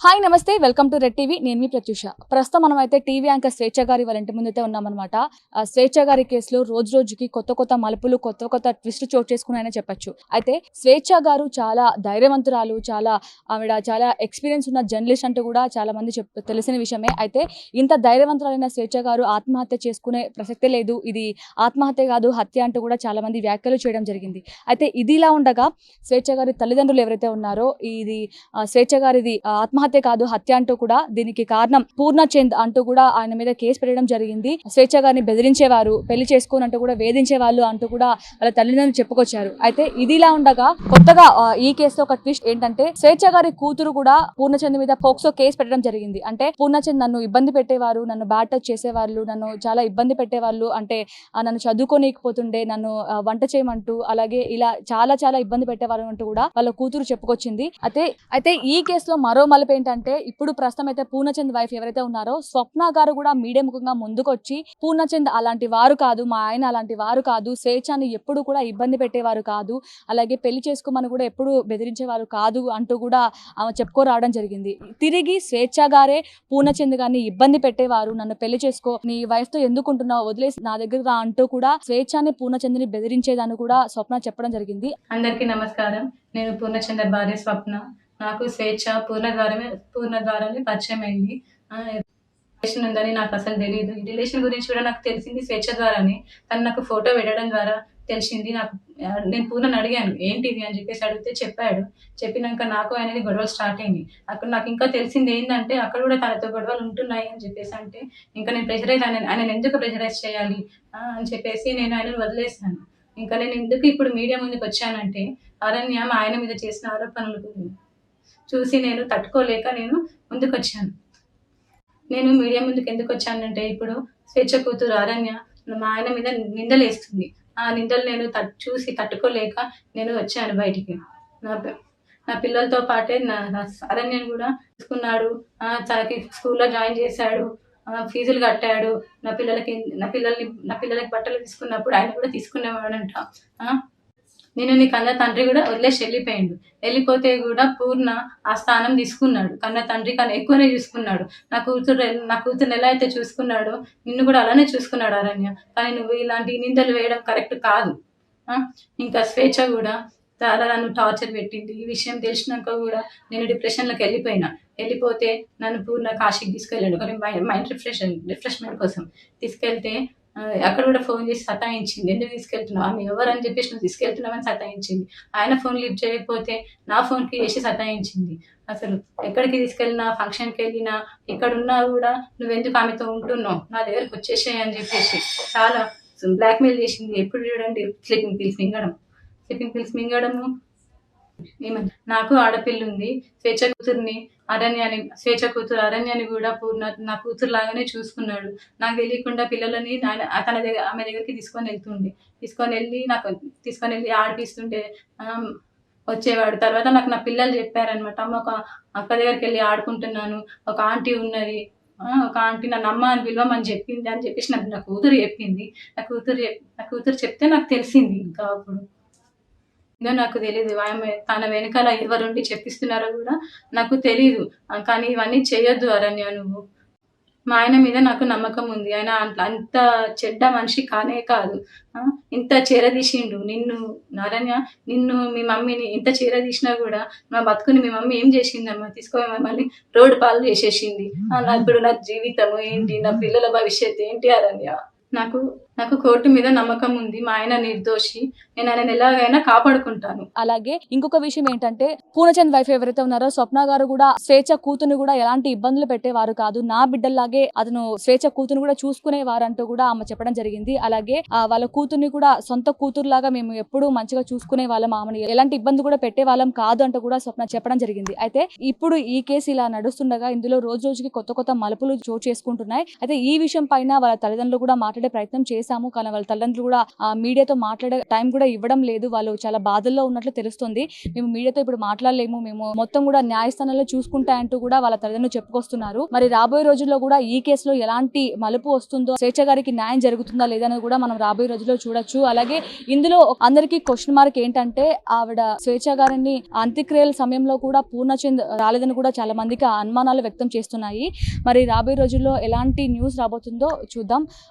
Hi నమస్తే welcome to red TV నేను మీ ప్రత్యూష ప్రస్తుతం మనం అయితే టీవీ యాంకర్ స్వేచ్ఛ గారి వాళ్ళ ఇంటి ముందైతే ఉన్నామన్నమాట స్వేచ్ఛ గారి కేసులో రోజు రోజుకి కొత్త మలుపులు కొత్త ట్విస్ట్ చోటు చేసుకున్నాయని చెప్పొచ్చు అయితే స్వేచ్ఛ గారు చాలా ధైర్యవంతురాలు ఆవిడ చాలా ఎక్స్పీరియన్స్ ఉన్న జర్నలిస్ట్ అంటూ కూడా చాలా మంది తెలిసిన విషయమే అయితే ఇంత ధైర్యవంతురాలైన స్వేచ్ఛ గారు ఆత్మహత్య చేసుకునే ప్రసక్తే లేదు ఇది ఆత్మహత్య కాదు హత్య అంటూ కూడా చాలా మంది వ్యాఖ్యలు చేయడం జరిగింది అయితే ఇదిలా ఉండగా స్వేచ్ఛ గారి తల్లిదండ్రులు ఎవరైతే ఉన్నారో ఇది స్వేచ్ఛ గారిది ఆత్మహత్య కాదు హత్య అంటూ కూడా దీనికి కారణం పూర్ణచంద్ అంటూ కూడా ఆయన మీద కేసు పెట్టడం జరిగింది. స్వేచ్ఛ గారిని బెదిరించేవారు, పెళ్లి చేసుకోనంటూ కూడా వేధించే వాళ్ళు అంటూ కూడా వాళ్ళ తల్లిదండ్రులు చెప్పుకొచ్చారు. అయితే ఇదిలా ఉండగా కొత్తగా ఈ కేసులో ఒక ట్విస్ట్ ఏంటంటే స్వేచ్ఛ గారి కూతురు కూడా పూర్ణచంద్ మీద పోక్సో కేసు పెట్టడం జరిగింది. అంటే పూర్ణచంద్ నన్ను ఇబ్బంది పెట్టేవారు, నన్ను బ్యాడ్ టచ్ చేసేవాళ్ళు, నన్ను చాలా ఇబ్బంది పెట్టేవాళ్ళు, అంటే నన్ను చదువుకోనీకపోతుండే, నన్ను వంట చేయమంటూ అలాగే ఇలా చాలా ఇబ్బంది పెట్టేవారు అంటూ కూడా వాళ్ళ కూతురు చెప్పుకొచ్చింది. అయితే ఈ కేసులో మరో మలుపు ఏంటంటే ఇప్పుడు ప్రస్తుతం అయితే పూర్ణచంద్ వైఫ్ ఎవరైతే ఉన్నారో స్వప్న గారు కూడా మీడియా ముఖంగా ముందుకొచ్చి పూర్ణచంద్ అలాంటి వారు కాదు, మా ఆయన అలాంటి వారు కాదు, స్వేచ్ఛని ఎప్పుడు కూడా ఇబ్బంది పెట్టేవారు కాదు, అలాగే పెళ్లి చేసుకోమని కూడా ఎప్పుడు బెదిరించేవారు కాదు అంటూ కూడా ఆమె చెప్పుకోరావడం జరిగింది. తిరిగి స్వేచ్ఛ గారే పూర్ణచంద్ గారిని ఇబ్బంది పెట్టేవారు, నన్ను పెళ్లి చేసుకో, నీ వైఫ్ తో ఎందుకుంటున్నావు, వదిలేసి నా దగ్గర రా అంటూ కూడా స్వేచ్ఛని పూర్ణచంద్ని బెదిరించేదని కూడా స్వప్న చెప్పడం జరిగింది. అందరికీ నమస్కారం. నేను పూర్ణచంద్ర భార్య స్వప్న. నాకు స్వేచ్ఛ పూర్ణ ద్వారానే పరిచయం అయింది. రిలేషన్ ఉందని నాకు అసలు తెలియదు. ఈ రిలేషన్ గురించి కూడా నాకు తెలిసింది స్వేచ్ఛ ద్వారానే. తను నాకు ఫోటో పెట్టడం ద్వారా తెలిసింది. నేను పూర్ణని అడిగాను ఏంటిది అని చెప్పేసి అడిగితే చెప్పాడు. చెప్పినాక నాకు అనేది గొడవలు స్టార్ట్ అయింది. అక్కడ నాకు ఇంకా తెలిసింది ఏంటంటే అక్కడ కూడా తనతో గొడవలు ఉంటున్నాయి అని చెప్పేసి అంటే ఇంకా నేను ప్రెషరైజ్ ఆయన ఎందుకు ప్రెషరైజ్ చేయాలి అని చెప్పేసి నేను ఆయనను వదిలేసాను. ఇంకా నేను ఎందుకు ఇప్పుడు మీడియా ముందుకు వచ్చానంటే అరణ్య మా ఆయన మీద చేసిన ఆరోపణలు చూసి నేను తట్టుకోలేక నేను ముందుకు వచ్చాను. నేను మీడియా ముందుకు ఎందుకు వచ్చానంటే ఇప్పుడు స్వేచ్ఛ కూతురు అరణ్య మా ఆయన మీద నిందలు వేస్తుంది. ఆ నిందలు నేను చూసి తట్టుకోలేక నేను వచ్చాను బయటికి. నా పిల్లలతో పాటే నా అరణ్యను కూడా తీసుకున్నాడు. తనకి స్కూల్లో జాయిన్ చేశాడు, ఫీజులు కట్టాడు. నా పిల్లలకి బట్టలు తీసుకున్నప్పుడు ఆయన కూడా తీసుకునేవాడంట. నేను నీ కన్న తండ్రి కూడా వదిలేసి వెళ్ళిపోయాడు. వెళ్ళిపోతే కూడా పూర్ణ ఆ స్థానం తీసుకున్నాడు. కన్న తండ్రి కన్నా ఎక్కువనే చూసుకున్నాడు. నా కూతురుని ఎలా అయితే చూసుకున్నాడో నిన్ను కూడా అలానే చూసుకున్నాడు అరణ్య. కానీ నువ్వు ఇలాంటి నిందలు వేయడం కరెక్ట్ కాదు. ఇంకా స్వేచ్ఛ కూడా చాలా నన్ను టార్చర్ పెట్టింది. ఈ విషయం తెలిసినాక కూడా నేను డిప్రెషన్లోకి వెళ్ళిపోతే నన్ను పూర్ణ కాశీకి తీసుకెళ్ళాడు కానీ మైండ్ రిఫ్రెష్మెంట్ కోసం తీసుకెళ్తే అక్కడ కూడా ఫోన్ చేసి సతాయించింది. ఎందుకు తీసుకెళ్తున్నావు, ఆమె ఎవరని చెప్పేసి నువ్వు తీసుకెళ్తున్నావని సతాయించింది. ఆయన ఫోన్ లిఫ్ట్ చేయకపోతే నా ఫోన్కి వేసి సతాయించింది. అసలు ఎక్కడికి తీసుకెళ్ళినా, ఫంక్షన్కి వెళ్ళినా, ఎక్కడున్నా కూడా నువ్వెందుకు ఆమెతో ఉంటున్నావు, నా దగ్గరకు వచ్చేసాయి అని చెప్పేసి చాలా బ్లాక్మెయిల్ చేసింది. ఎప్పుడు చూడండి స్లీపింగ్ పిల్స్ మింగడము. నాకు ఆడపిల్ల ఉంది. స్వేచ్ఛ కూతురు అరణ్యాన్ని కూడా పూర్ణ నా కూతురు లాగానే చూసుకున్నాడు. నాకు తెలియకుండా పిల్లలని ఆమె దగ్గరికి తీసుకొని వెళ్ళి ఆడిపిస్తుంటే వచ్చేవాడు. తర్వాత నాకు నా పిల్లలు చెప్పారనమాట, అమ్మ ఒక అక్క దగ్గరికి వెళ్ళి ఆడుకుంటున్నాను, ఒక ఆంటీ ఉన్నది, ఒక ఆంటీ నన్ను అమ్మ అని పిలవమని చెప్పింది అని చెప్పేసి నా కూతురు చెప్పింది. నా కూతురు చెప్తే నాకు తెలిసింది. ఇంకా అప్పుడు నాకు తెలియదు తన వెనకాల ఎవరుండి చెప్పిస్తున్నారో కూడా నాకు తెలీదు. కానీ ఇవన్నీ చేయొద్దు అరణ్య నువ్వు. మా ఆయన మీద నాకు నమ్మకం ఉంది. ఆయన అంత చెడ్డ మనిషి కానే కాదు. ఇంత చేరదీసిండు నిన్ను అరణ్య, నిన్ను మీ మమ్మీని ఇంత చేరదీసినా కూడా మా బతుకుని మీ మమ్మీ ఏం చేసిందమ్మా, తీసుకో మమ్మల్ని రోడ్డు పాలు చేసేసింది. ఇప్పుడు నా జీవితం ఏంటి, నా పిల్లల భవిష్యత్తు ఏంటి అరణ్య. నాకు కోర్టు మీద నమ్మకం ఉంది. మా ఆయన నిర్దోషి, నేను ఆయన ఎలాగైనా కాపాడుకుంటాను. అలాగే ఇంకొక విషయం ఏంటంటే పూర్ణచంద్ వైఫ్ ఎవరైతే ఉన్నారో స్వప్న గారు కూడా స్వేచ్ఛ కూతురుని కూడా ఎలాంటి ఇబ్బందులు పెట్టేవారు కాదు, నా బిడ్డల్లాగే అతను స్వేచ్ఛ కూతురుని కూడా చూసుకునేవారంటూ కూడా ఆమె చెప్పడం జరిగింది. అలాగే వాళ్ళ కూతుర్ని కూడా సొంత కూతురులాగా మేము ఎప్పుడు మంచిగా చూసుకునే వాళ్ళం, ఆమెను ఎలాంటి ఇబ్బంది కూడా పెట్టే వాళ్ళం కాదు అంటూ కూడా స్వప్న చెప్పడం జరిగింది. అయితే ఇప్పుడు ఈ కేసు ఇలా నడుస్తుండగా ఇందులో రోజుకి కొత్త మలుపులు చోటు చేసుకుంటున్నాయి. అయితే ఈ విషయం పైన వాళ్ళ తల్లిదండ్రులు కూడా మాట్లాడే ప్రయత్నం చేస్తున్నారు. చేశాము, కానీ వాళ్ళ తల్లిదండ్రులు కూడా మీడియాతో మాట్లాడే టైం కూడా ఇవ్వడం లేదు. వాళ్ళు చాలా బాధల్లో ఉన్నట్లు తెలుస్తుంది. మేము మీడియాతో ఇప్పుడు మాట్లాడలేము, మేము మొత్తం కూడా న్యాయస్థానంలో చూసుకుంటా అంటూ కూడా వాళ్ళ తల్లిదండ్రులు చెప్పుకొస్తున్నారు. మరి రాబోయే రోజుల్లో కూడా ఈ కేసులో ఎలాంటి మలుపు వస్తుందో, స్వేచ్ఛ గారికి న్యాయం జరుగుతుందా లేదని కూడా మనం రాబోయే రోజుల్లో చూడొచ్చు. అలాగే ఇందులో అందరికీ క్వశ్చన్ మార్క్ ఏంటంటే, ఆవిడ స్వేచ్ఛ గారిని అంత్యక్రియల సమయంలో కూడా పూర్ణచంద్ రాలేదని కూడా చాలా మందికి అనుమానాలు వ్యక్తం చేస్తున్నాయి. మరి రాబోయే రోజుల్లో ఎలాంటి న్యూస్ రాబోతుందో చూద్దాం.